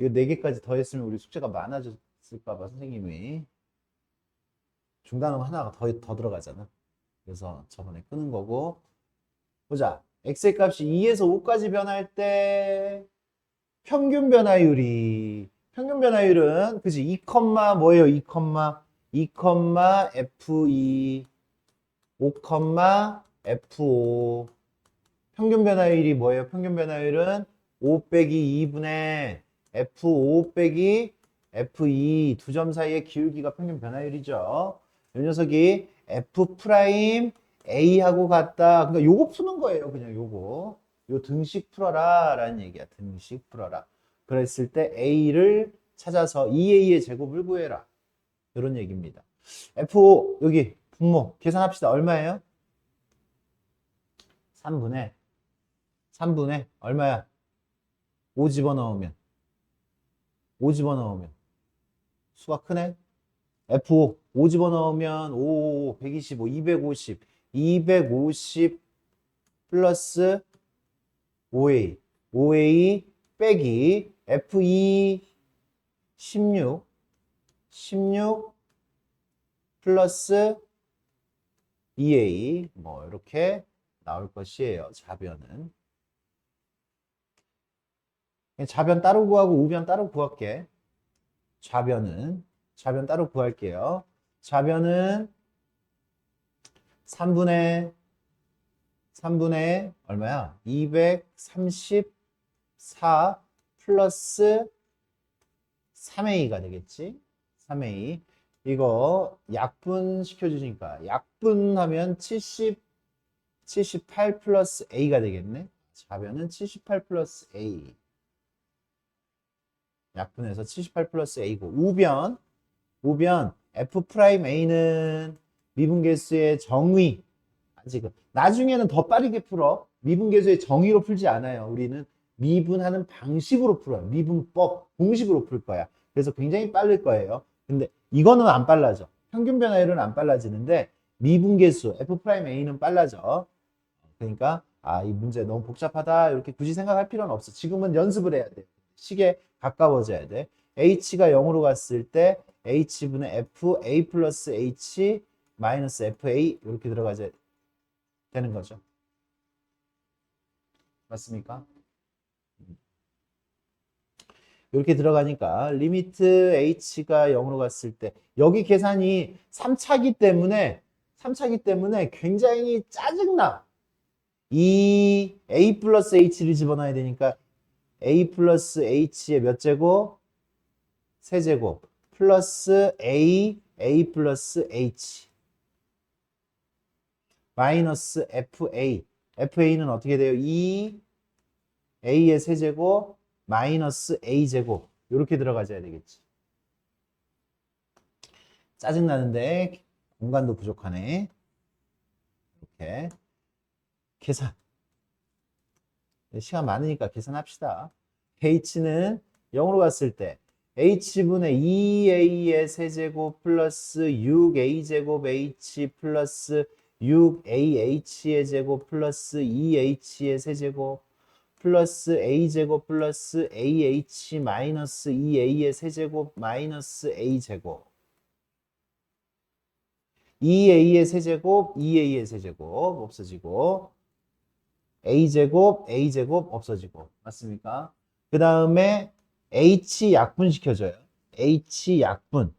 이거 4개까지 더했으면 우리 숙제가 많아졌을까봐 선생님이 중단음 하나가 더 들어가잖아. 그래서 저번에 끄는 거고. 보자. x의 값이 2에서 5까지 변할 때 평균 변화율은 그지 2, 뭐예요? 2, F2 5, F5 평균 변화율이 뭐예요? 평균 변화율은 5 빼기 2분의 F5 빼기 F2 두 점 사이의 기울기가 평균 변화율이죠. 이 녀석이 F 프라임 A하고 같다. 그러니까 요거 푸는 거예요. 그냥 요거. 요 등식 풀어라 라는 얘기야. 등식 풀어라. 그랬을 때 A를 찾아서 2A의 제곱을 구해라. 이런 얘기입니다. F5 여기 분모 계산합시다. 얼마예요? 3분의 얼마야? 5 집어넣으면 수가 크네. F5 5 집어넣으면 5 125 250 플러스 5A 빼기 F2 16 플러스 2A 뭐 이렇게 나올 것이에요. 자변은. 자변 따로 구하고 우변 따로 구할게. 좌변 따로 구할게요. 좌변은 3분의 얼마야? 234 플러스 3A가 되겠지? 3A. 이거 약분 시켜주니까 약분하면 78 플러스 A가 되겠네. 좌변은 78 플러스 A. 약분해서 78 플러스 A고 우변 F 프라임 A는 미분계수의 정의 지금 나중에는 더 빠르게 풀어. 미분계수의 정의로 풀지 않아요. 우리는 미분하는 방식으로 풀어요. 미분법 공식으로 풀 거야. 그래서 굉장히 빠를 거예요. 근데 이거는 안 빨라져. 평균 변화율은 안 빨라지는데 미분계수 F 프라임 A는 빨라져. 그러니까 이 문제 너무 복잡하다 이렇게 굳이 생각할 필요는 없어. 지금은 연습을 해야 돼. 식에 가까워져야 돼. H가 0으로 갔을 때 H분의 F A 플러스 H 마이너스 FA 이렇게 들어가야 되는 거죠. 맞습니까? 이렇게 들어가니까 리미트 H가 0으로 갔을 때 여기 계산이 3차기 때문에 굉장히 짜증나. 이 A 플러스 H를 집어넣어야 되니까 A 플러스 H의 몇 제곱? 세제곱 플러스 A 플러스 H 마이너스 FA는 어떻게 돼요? 2A의 세제곱 마이너스 A제곱 이렇게 들어가줘야 되겠지. 짜증나는데 공간도 부족하네. 이렇게 계산. 시간 많으니까 계산합시다. H는 0으로 갔을 때 H분의 2A의 세제곱 플러스 6A제곱 H 플러스 6AH의 제곱 플러스 2H의 세제곱 플러스 A제곱 플러스 AH 마이너스 2A의 세제곱 마이너스 A제곱 2A의 세제곱 2A의 세제곱 없어지고 A제곱 없어지고 맞습니까? 그 다음에 H 약분 시켜줘요. H 약분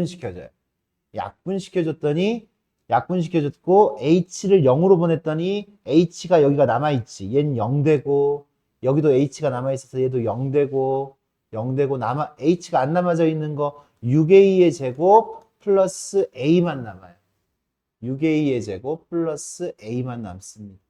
시켜줘요. 약분 시켜줬고 H를 0으로 보냈더니 H가 여기가 남아있지. 얘는 0 되고 여기도 H가 남아있어서 얘도 0 되고 H가 안 남아져 있는 거 6A의 제곱 플러스 A만 남아요. 6A의 제곱 플러스 A만 남습니다.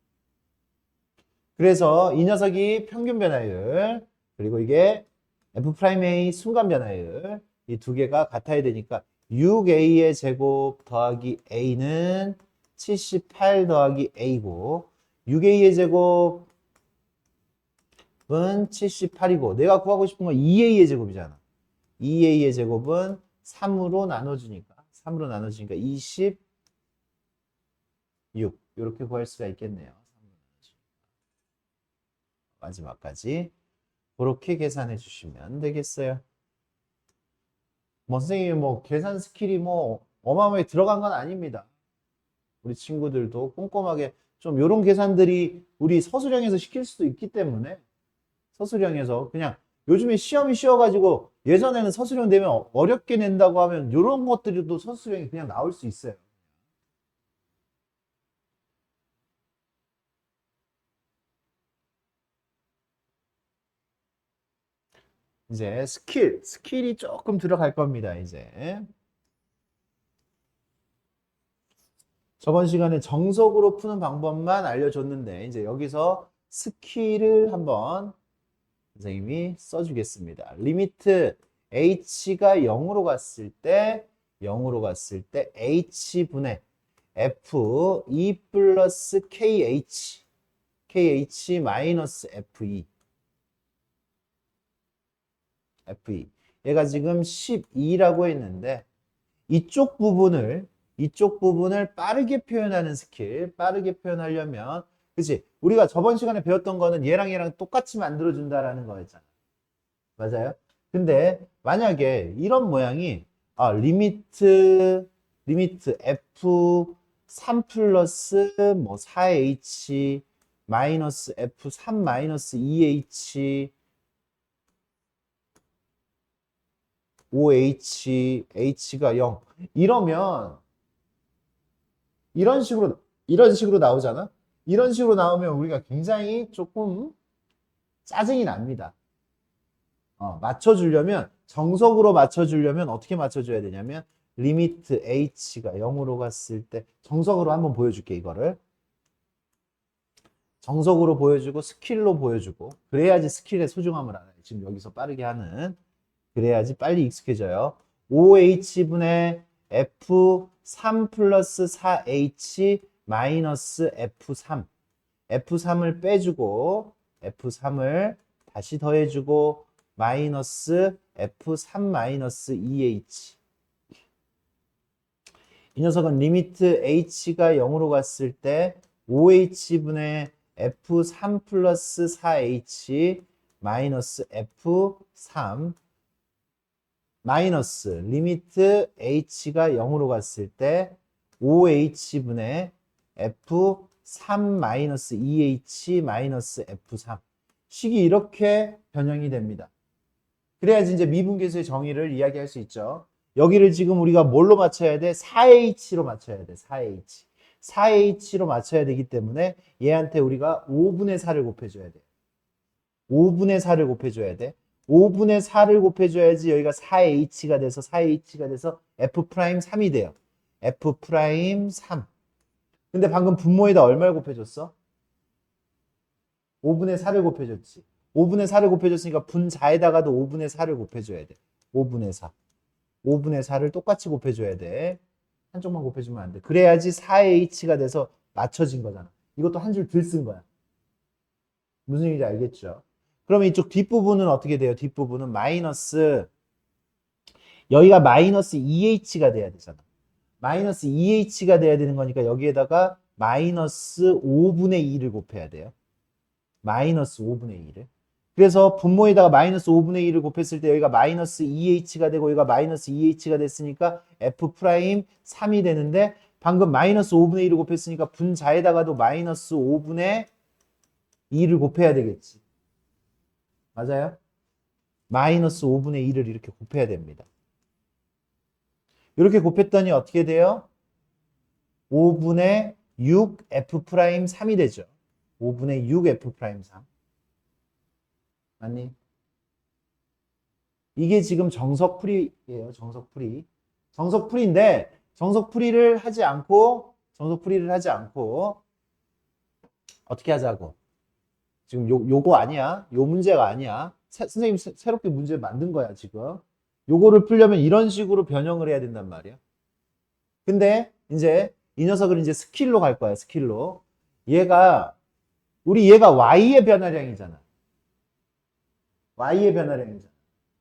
그래서 이 녀석이 평균 변화율 그리고 이게 F'A 순간 변화율 이 두 개가 같아야 되니까 6A의 제곱 더하기 A는 78 더하기 A고 6A의 제곱은 78이고 내가 구하고 싶은 건 2A의 제곱이잖아. 2A의 제곱은 3으로 나눠주니까 26 이렇게 구할 수가 있겠네요. 마지막까지. 그렇게 계산해 주시면 되겠어요. 뭐 선생님이 뭐 계산 스킬이 뭐 어마어마하게 들어간 건 아닙니다. 우리 친구들도 꼼꼼하게 좀 요런 계산들이 우리 서술형에서 시킬 수도 있기 때문에 서술형에서 그냥 요즘에 시험이 쉬워가지고 예전에는 서술형 되면 어렵게 낸다고 하면 요런 것들도 서술형이 그냥 나올 수 있어요. 이제 스킬이 조금 들어갈 겁니다, 이제. 저번 시간에 정석으로 푸는 방법만 알려줬는데, 이제 여기서 스킬을 한번 선생님이 써주겠습니다. 리미트 h가 0으로 갔을 때, h분의 f 2 플러스 kh 마이너스 fe. 얘가 지금 12라고 했는데 이쪽 부분을 빠르게 표현하는 스킬, 빠르게 표현하려면 그치? 우리가 저번 시간에 배웠던 거는 얘랑 똑같이 만들어준다라는 거였잖아. 맞아요? 근데 만약에 이런 모양이 리미트 f 3 플러스 뭐 4h 마이너스 f 3 마이너스 2h 5h h가 0 이러면 이런 식으로 나오잖아. 이런 식으로 나오면 우리가 굉장히 조금 짜증이 납니다. 맞춰주려면 정석으로 맞춰주려면 어떻게 맞춰줘야 되냐면 리미트 h가 0으로 갔을 때 정석으로 한번 보여줄게. 이거를 정석으로 보여주고 스킬로 보여주고 그래야지 스킬의 소중함을 알아요. 지금 여기서 빠르게 하는 그래야지 빨리 익숙해져요. 5h분의 f3 플러스 4h 마이너스 f3 f3을 빼주고 f3을 다시 더해주고 마이너스 f3 마이너스 2h 이 녀석은 리미트 h가 0으로 갔을 때 5h분의 f3 플러스 4h 마이너스 f3 마이너스 리미트 h가 0으로 갔을 때 5h분의 f3 마이너스 2h 마이너스 f3 식이 이렇게 변형이 됩니다. 그래야지 이제 미분계수의 정의를 이야기할 수 있죠. 여기를 지금 우리가 뭘로 맞춰야 돼? 4h로 맞춰야 돼. 4h로 맞춰야 되기 때문에 얘한테 우리가 5분의 4를 곱해줘야 돼. 5분의 4를 곱해줘야 돼. 5분의 4를 곱해줘야지 여기가 4h가 돼서 f'3이 돼요. f'3. 근데 방금 분모에다 얼마를 곱해줬어? 5분의 4를 곱해줬지. 5분의 4를 곱해줬으니까 분자에다가도 5분의 4를 곱해줘야 돼. 5분의 4. 5분의 4를 똑같이 곱해줘야 돼. 한쪽만 곱해주면 안 돼. 그래야지 4h가 돼서 맞춰진 거잖아. 이것도 한 줄 덜 쓴 거야. 무슨 얘기인지 알겠죠? 그러면 이쪽 뒷부분은 어떻게 돼요? 뒷부분은 마이너스 여기가 마이너스 2h가 돼야 되잖아. 마이너스 2h가 돼야 되는 거니까 여기에다가 마이너스 5분의 2를 곱해야 돼요. 마이너스 5분의 2를. 그래서 분모에다가 마이너스 5분의 2를 곱했을 때 여기가 마이너스 2h가 되고 여기가 마이너스 2h가 됐으니까 f'3이 되는데 방금 마이너스 5분의 2를 곱했으니까 분자에다가도 마이너스 5분의 2를 곱해야 되겠지. 맞아요? 마이너스 5분의 2를 이렇게 곱해야 됩니다. 이렇게 곱했더니 어떻게 돼요? 5분의 6f'3이 되죠. 5분의 6f'3. 맞니? 이게 지금 정석풀이예요. 정석풀이. 정석풀이인데 정석풀이를 하지 않고 어떻게 하자고? 지금 요거 아니야. 요 문제가 아니야. 선생님 새롭게 문제 만든 거야, 지금. 요거를 풀려면 이런 식으로 변형을 해야 된단 말이야. 근데 이제 이 녀석을 이제 스킬로 갈 거야, 스킬로. 얘가 y의 변화량이잖아.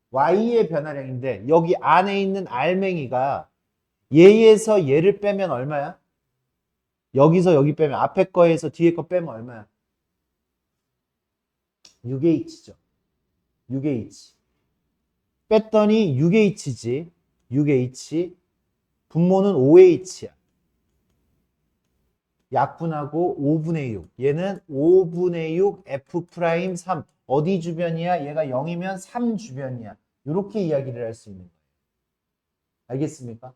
y의 변화량인데 여기 안에 있는 알맹이가 얘에서 얘를 빼면 얼마야? 여기서 여기 빼면 앞에 거에서 뒤에 거 빼면 얼마야? 6H죠. 6H. 뺐더니 6H지. 6H. 분모는 5H야. 약분하고 5분의 6. 얘는 5분의 6 F'3. 어디 주변이야? 얘가 0이면 3 주변이야. 이렇게 이야기를 할 수 있는 거예요. 알겠습니까?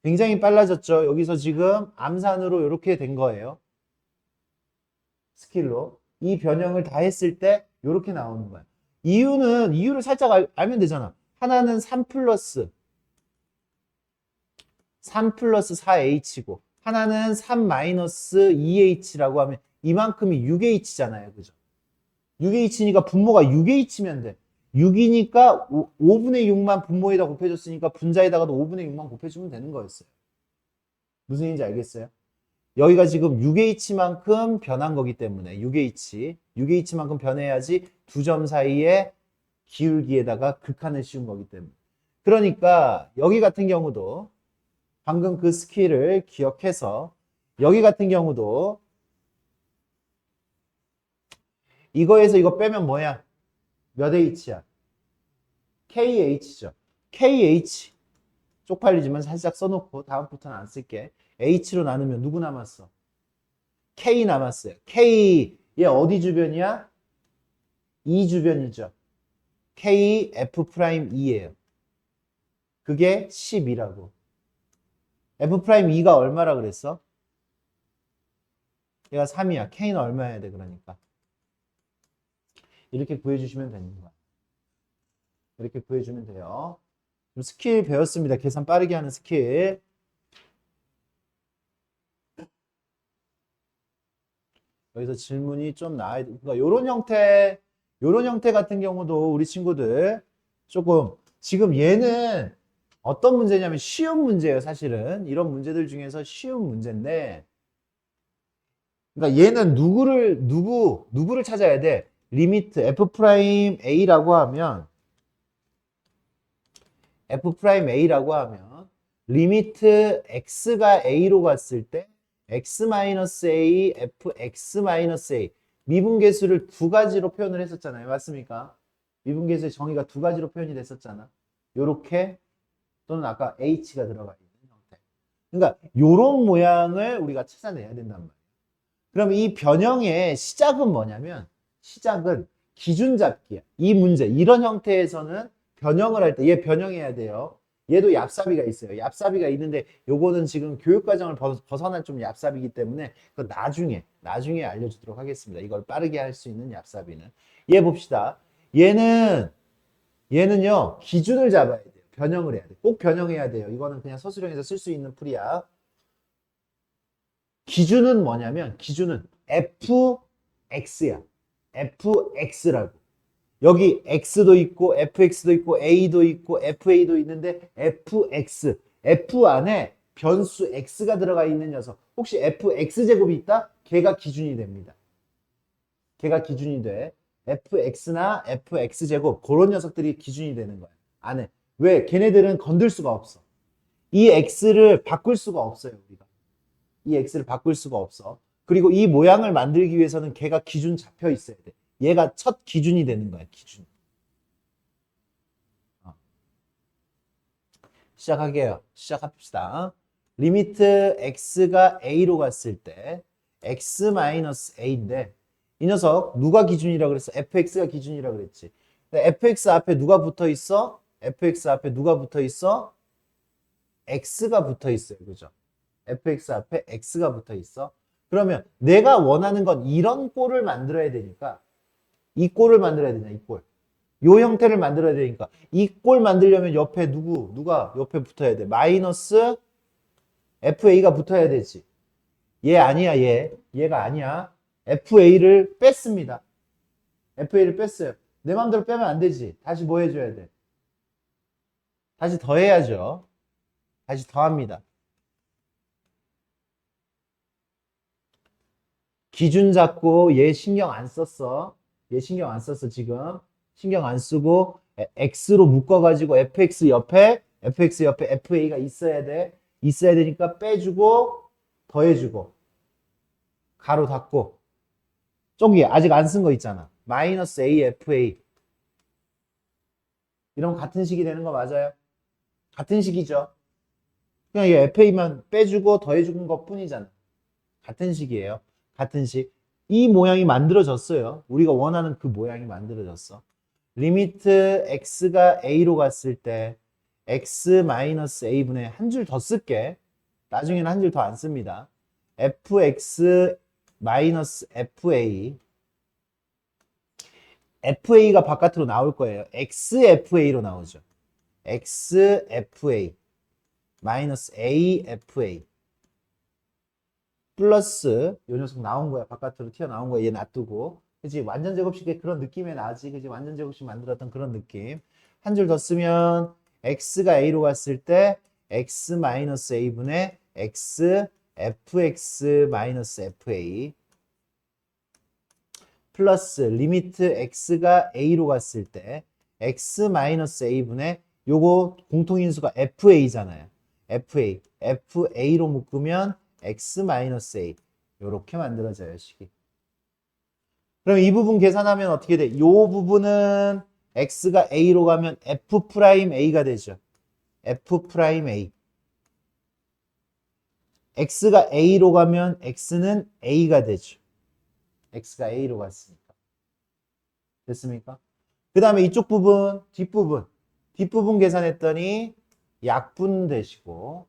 굉장히 빨라졌죠? 여기서 지금 암산으로 이렇게 된 거예요. 스킬로. 이 변형을 다 했을 때 이렇게 나오는 거야. 이유를 살짝 알면 되잖아. 하나는 3 플러스 4H고 하나는 3 마이너스 2H라고 하면 이만큼이 6H잖아요. 그죠? 6H니까 분모가 6H면 돼. 6이니까 5분의 6만 분모에다 곱해줬으니까 분자에다가도 5분의 6만 곱해주면 되는 거였어요. 무슨 얘기인지 알겠어요? 여기가 지금 6H만큼 변한 거기 때문에 6H만큼 변해야지 두 점 사이에 기울기에다가 극한을 씌운 거기 때문에. 그러니까 여기 같은 경우도 방금 그 스킬을 기억해서 여기 같은 경우도 이거에서 이거 빼면 뭐야? 몇 H야? KH죠. KH. 쪽팔리지만 살짝 써놓고 다음부터는 안 쓸게. H로 나누면 누구 남았어? K 남았어요. K. 얘 어디 주변이야? E 주변이죠. K F'2예요. 그게 10이라고. F'2가 얼마라 그랬어? 얘가 3이야. K는 얼마여야 돼, 그러니까. 이렇게 구해주시면 되는 거야. 이렇게 구해주면 돼요. 좀 스킬 배웠습니다. 계산 빠르게 하는 스킬. 여기서 질문이 좀 나와야 돼. 그러니까 요런 형태 같은 경우도 우리 친구들 조금 지금 얘는 어떤 문제냐면 쉬운 문제예요, 사실은. 이런 문제들 중에서 쉬운 문제인데 그러니까 얘는 누구를 찾아야 돼? 리미트 F'A라고 하면 리미트 x가 a로 갔을 때 x-a, fx-a 미분계수를 두 가지로 표현을 했었잖아요. 맞습니까? 미분계수의 정의가 두 가지로 표현이 됐었잖아. 요렇게 또는 아까 h가 들어가 있는 형태. 그러니까 요런 모양을 우리가 찾아내야 된단 말이에요. 그럼 이 변형의 시작은 뭐냐면 시작은 기준 잡기야. 이 문제, 이런 형태에서는 변형을 할 때 얘 변형해야 돼요. 얘도 얍삽이가 있어요. 얍삽이가 있는데 요거는 지금 교육과정을 벗어난 좀 얍삽이기 때문에 그 나중에 알려주도록 하겠습니다. 이걸 빠르게 할 수 있는 얍삽이는. 얘 봅시다. 얘는요 기준을 잡아야 돼요. 변형을 해야 돼. 꼭 변형해야 돼요. 이거는 그냥 서술형에서 쓸 수 있는 풀이야. 기준은 뭐냐면 기준은 fx야. fx라고. 여기 x도 있고 fx도 있고 a도 있고 fa도 있는데 fx, f 안에 변수 x가 들어가 있는 녀석. 혹시 fx제곱이 있다? 걔가 기준이 됩니다. 걔가 기준이 돼. fx나 fx제곱 그런 녀석들이 기준이 되는 거야. 안에. 왜? 걔네들은 건들 수가 없어. 이 x를 바꿀 수가 없어요. 우리가. 이 x를 바꿀 수가 없어. 그리고 이 모양을 만들기 위해서는 걔가 기준 잡혀 있어야 돼. 얘가 첫 기준이 되는 거야. 기준. 시작할게요. 시작합시다. 리미트 x가 a로 갔을 때 x-a인데 이 녀석 누가 기준이라 그랬어? fx가 기준이라 그랬지. fx 앞에 누가 붙어 있어? fx 앞에 누가 붙어 있어? x가 붙어 있어요. 그죠? fx 앞에 x가 붙어 있어. 그러면 내가 원하는 건 이런 꼴을 만들어야 되니까 이 꼴을 만들어야 되냐, 이 꼴. 요 형태를 만들어야 되니까 이 꼴 만들려면 옆에 누가 옆에 붙어야 돼? 마이너스 FA가 붙어야 되지. 얘 아니야, 얘가 아니야. FA를 뺐습니다. FA를 뺐어요. 내 마음대로 빼면 안 되지. 다시 뭐 해줘야 돼? 다시 더해야죠. 다시 더합니다. 기준 잡고 얘 신경 안 썼어. 얘 신경 안 썼어, 지금. 신경 안 쓰고 x로 묶어가지고 fx 옆에 fa가 있어야 돼. 있어야 되니까 빼주고 더해주고 가로 닫고 저기 아직 안 쓴 거 있잖아. 마이너스 AFA. 이런 같은 식이 되는 거 맞아요? 같은 식이죠. 그냥 이 FA만 빼주고 더해주는 것 뿐이잖아. 같은 식이에요. 같은 식. 이 모양이 만들어졌어요. 우리가 원하는 그 모양이 만들어졌어. 리미트 x가 a로 갔을 때 x 마이너스 a분의 한 줄 더 쓸게. 나중에는 한 줄 더 안 씁니다. fx 마이너스 fa. fa가 바깥으로 나올 거예요. xfa로 나오죠. xfa 마이너스 afa 플러스 요 녀석 나온 거야. 바깥으로 튀어나온 거야. 얘 놔두고. 그치? 완전 제곱식의 그런 느낌에 나지. 그치? 완전 제곱식 만들었던 그런 느낌. 한 줄 더 쓰면 x가 a로 갔을 때 x 마이너스 a분의 x fx 마이너스 fa 플러스 리미트 x가 a로 갔을 때 x 마이너스 a분의 요거 공통인수가 fa잖아요. fa로 묶으면 x 마이너스 a 요렇게 만들어져요, 식이. 그럼 이 부분 계산하면 어떻게 돼? 요 부분은 x가 a로 가면 f 프라임 a가 되죠. f 프라임 a. x가 a로 가면 x는 a가 되죠. x가 a로 갔으니까. 됐습니까? 그 다음에 이쪽 부분, 뒷부분 계산했더니 약분 되시고,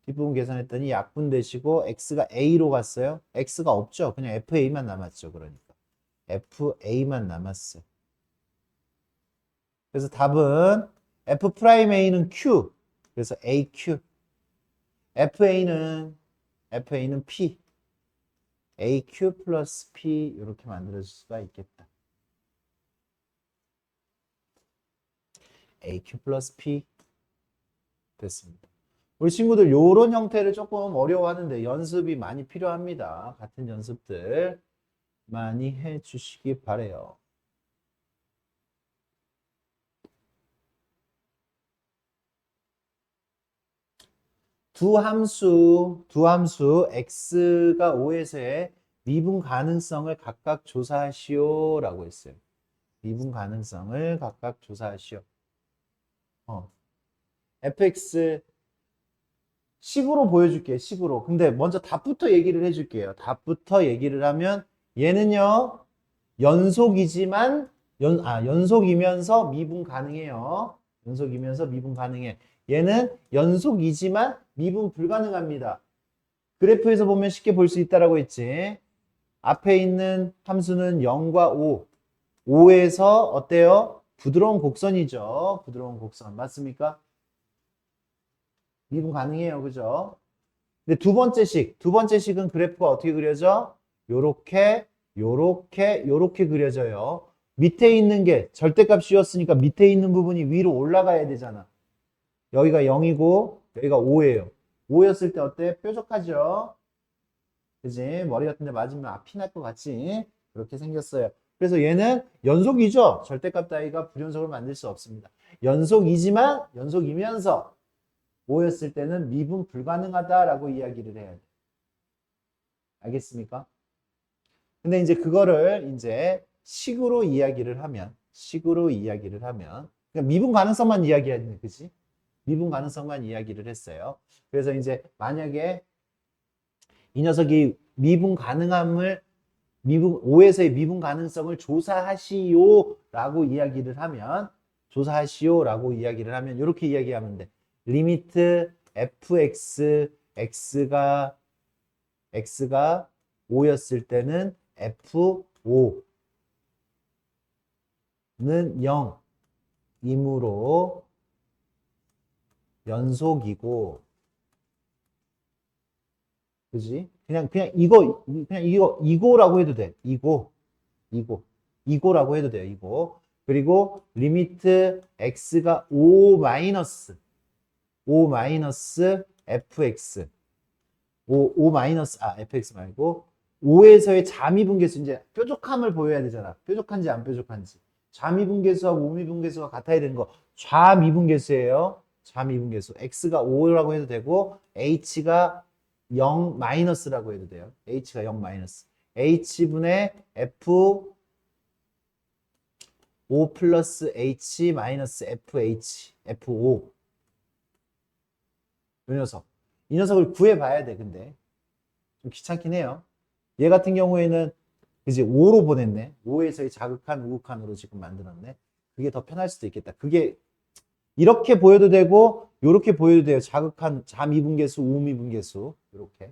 뒷부분 계산했더니 약분 되시고, x가 a로 갔어요. x가 없죠. 그냥 fa만 남았죠. 그러니까. fa만 남았어요. 그래서 답은 f'a는 q. 그래서 aq. fa는 p. aq 플러스 p 이렇게 만들어줄 수가 있겠다. aq 플러스 p 됐습니다. 우리 친구들 요런 형태를 조금 어려워하는데 연습이 많이 필요합니다. 같은 연습들 많이 해주시기 바래요. 두 함수 x가 5에서의 미분 가능성을 각각 조사하시오 라고 했어요. 미분 가능성을 각각 조사하시오. fx 식으로 보여줄게요. 식으로. 근데 먼저 답부터 얘기를 해줄게요. 답부터 얘기를 하면 얘는요 연속이지만 연속이면서 미분 가능해요. 연속이면서 미분 가능해. 얘는 연속이지만 미분 불가능합니다. 그래프에서 보면 쉽게 볼 수 있다라고 했지. 앞에 있는 함수는 0과 5. 5에서 어때요? 부드러운 곡선이죠. 부드러운 곡선. 맞습니까? 미분 가능해요. 그죠? 근데 두 번째 식은 그래프가 어떻게 그려져? 요렇게 그려져요. 밑에 있는 게 절대값이었으니까 밑에 있는 부분이 위로 올라가야 되잖아. 여기가 0이고 여기가 5예요. 5였을 때 어때? 뾰족하죠? 그지? 머리 같은 데 맞으면 피 날 것 같지? 그렇게 생겼어요. 그래서 얘는 연속이죠? 절대값 따위가 불연속을 만들 수 없습니다. 연속이면서 5였을 때는 미분 불가능하다라고 이야기를 해야 돼. 알겠습니까? 근데 이제 그거를 이제 식으로 이야기를 하면 그러니까 미분 가능성만 이야기하는 그지? 미분 가능성만 이야기를 했어요. 그래서 이제 만약에 이 녀석이 5에서의 미분 가능성을 조사하시오라고 이야기를 하면 이렇게 이야기하면 돼. 리미트 fx x가 5였을 때는 f5는 0이므로 연속이고, 그지? 그냥 이거라고 해도 돼. 이거라고 해도 돼요. 이거. 그리고 리미트 x가 5 마이너스 fx 5 fx 말고 5에서의 자미분계수 이제 뾰족함을 보여야 되잖아. 뾰족한지 안 뾰족한지. 자미분계수하고 우미분계수가 같아야 되는 거. 좌미분계수예요. 좌미분계수. x가 5라고 해도 되고 h가 0 마이너스라고 해도 돼요. h가 0 마이너스. h분의 f O 플러스 H 마이너스 FH, FO. 이 녀석. 이 녀석을 구해봐야 돼, 근데. 좀 귀찮긴 해요. 얘 같은 경우에는 이제 5로 보냈네. 5에서의 자극한, 우극한으로 지금 만들었네. 그게 더 편할 수도 있겠다. 그게 이렇게 보여도 되고, 이렇게 보여도 돼요. 자극한, 자미분계수, 우미분계수. 이렇게.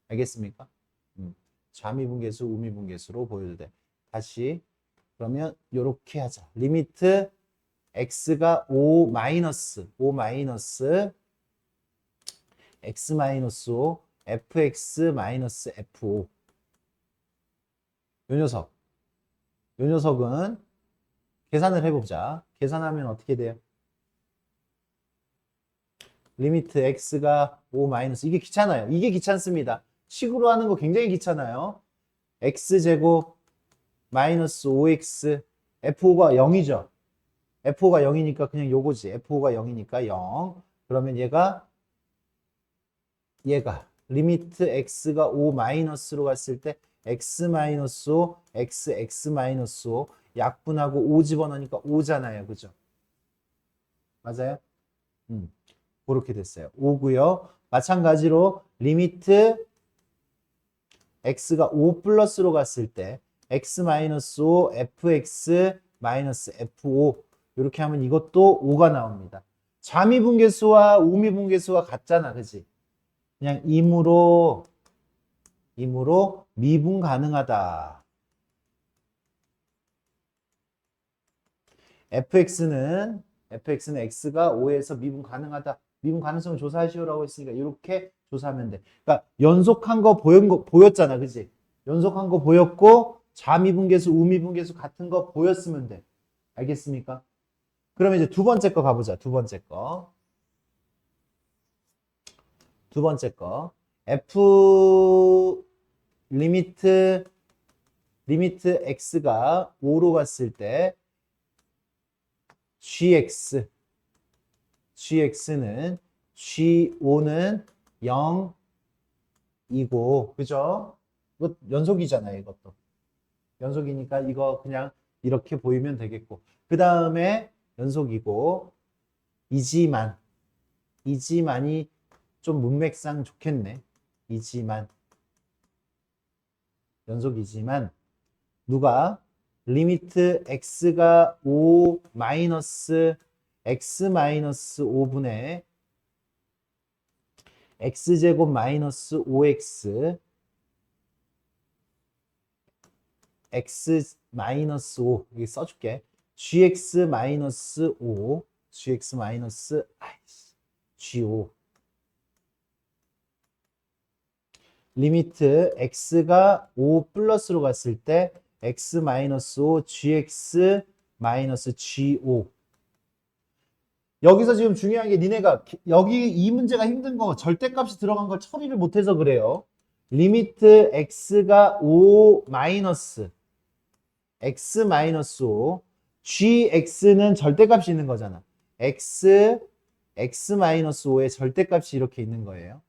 알겠습니까? 좌미분계수, 우미분계수로 보여도 돼. 다시. 그러면 이렇게 하자. 리미트 x가 5 마이너스, x 마이너스 5, fx 마이너스 f5. 요 녀석. 요 녀석은 계산을 해보자. 계산하면 어떻게 돼요? 리미트 x가 5 마이너스, 이게 귀찮아요. 이게 귀찮습니다. 식으로 하는 거 굉장히 귀찮아요. x제곱 마이너스 5x, f5가 0이죠. f5가 0이니까 그냥 요거지. f5가 0이니까 0. 그러면 얘가 리미트 x가 5 마이너스로 갔을 때 x 마이너스 5, x 마이너스 5 약분하고 5 집어넣으니까 5잖아요. 그죠? 맞아요? 그렇게 됐어요. 5고요. 마찬가지로 리미트 x가 5 플러스로 갔을 때 x 마이너스 5, fx 마이너스 f5 이렇게 하면 이것도 5가 나옵니다. 좌미분계수와 우미분계수가 같잖아. 그지? 그냥 임으로 미분 가능하다. fx는 x가 5에서 미분 가능하다. 미분 가능성을 조사하시오라고 했으니까 이렇게 조사하면 돼. 그러니까 연속한 거 보였잖아. 그지? 연속한 거 보였고 좌미분계수, 우미분계수 같은 거 보였으면 돼. 알겠습니까? 그러면 이제 두 번째 거 가보자. 두 번째 거. f 리미트 x가 5로 갔을 때 gx는 g5는 0이고, 그죠? 이거 연속이잖아요. 이것도 연속이니까 이거 그냥 이렇게 보이면 되겠고, 그 다음에 연속이고 이지만이 좀 문맥상 좋겠네. 연속이지만 누가 리미트 x가 5 마이너스 x 마이너스 5분의 x제곱 마이너스 5x x 마이너스 5 여기 써줄게. gx 마이너스 5 gx 마이너스 g5 리미트 x가 5 플러스로 갔을 때 x 마이너스 5 gx 마이너스 g5. 여기서 지금 중요한 게 니네가 여기 이 문제가 힘든 거 절대값이 들어간 걸 처리를 못해서 그래요. 리미트 x가 5 마이너스 x 마이너스 5 gx는 절대값이 있는 거잖아. x 마이너스 5의 절대값이 이렇게 있는 거예요.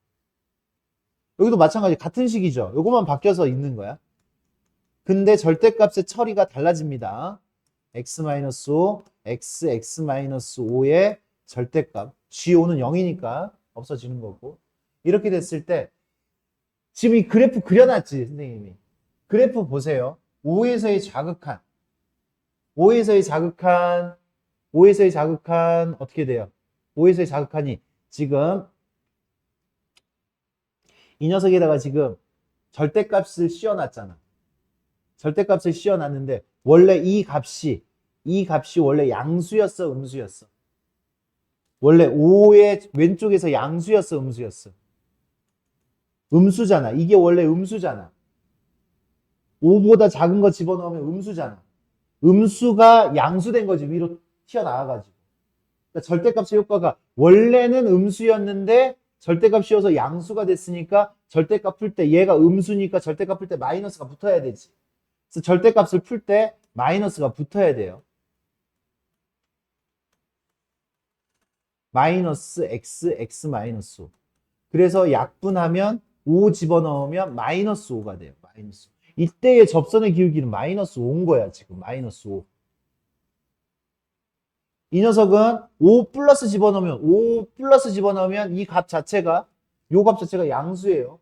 여기도 마찬가지 같은 식이죠. 요것만 바뀌어서 있는 거야. 근데 절대값의 처리가 달라집니다. x-5, x-5의 절대값. g5는 0이니까 없어지는 거고. 이렇게 됐을 때 지금 이 그래프 그려놨지, 선생님이. 그래프 보세요. 5에서의 자극한 어떻게 돼요? 5에서의 자극한이 지금 이 녀석에다가 지금 절대값을 씌워놨잖아. 절대값을 씌워놨는데 원래 이 값이 원래 양수였어, 음수였어? 원래 5의 왼쪽에서 양수였어, 음수였어? 음수잖아. 이게 원래 음수잖아. 5보다 작은 거 집어넣으면 음수잖아. 음수가 양수된 거지, 위로 튀어나와가지고. 그러니까 절대값의 효과가 원래는 음수였는데 절대값 씌워서 양수가 됐으니까 절대값 풀 때 얘가 음수니까 절대값 풀 때 마이너스가 붙어야 되지. 그래서 절대값을 풀 때 마이너스가 붙어야 돼요. 마이너스 x 마이너스 5. 그래서 약분하면 5 집어넣으면 마이너스 5가 돼요. 마이너스 5. 이때의 접선의 기울기는 마이너스 5인 거야. 지금 마이너스 5. 이 녀석은 5 플러스 집어넣으면 이 값 자체가 요 값 자체가 양수예요.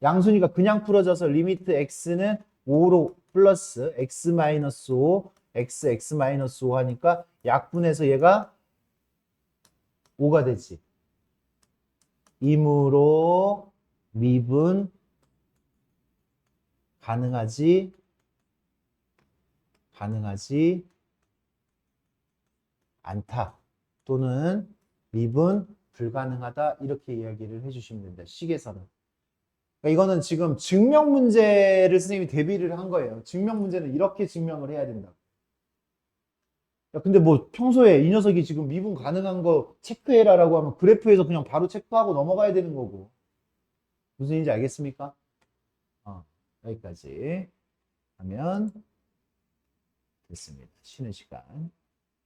양수니까 그냥 풀어져서 리미트 x는 5로 플러스 x 마이너스 5 x 마이너스 5 하니까 약분해서 얘가 5가 되지. 이므로 미분 가능하지 않다. 또는 미분 불가능하다. 이렇게 이야기를 해주시면 됩니다. 식에서는. 그러니까 이거는 지금 증명 문제를 선생님이 대비를 한 거예요. 증명 문제는 이렇게 증명을 해야 된다. 야, 근데 뭐 평소에 이 녀석이 지금 미분 가능한 거 체크해라라고 하면 그래프에서 그냥 바로 체크하고 넘어가야 되는 거고. 무슨 얘기인지 알겠습니까? 여기까지 하면 됐습니다. 쉬는 시간.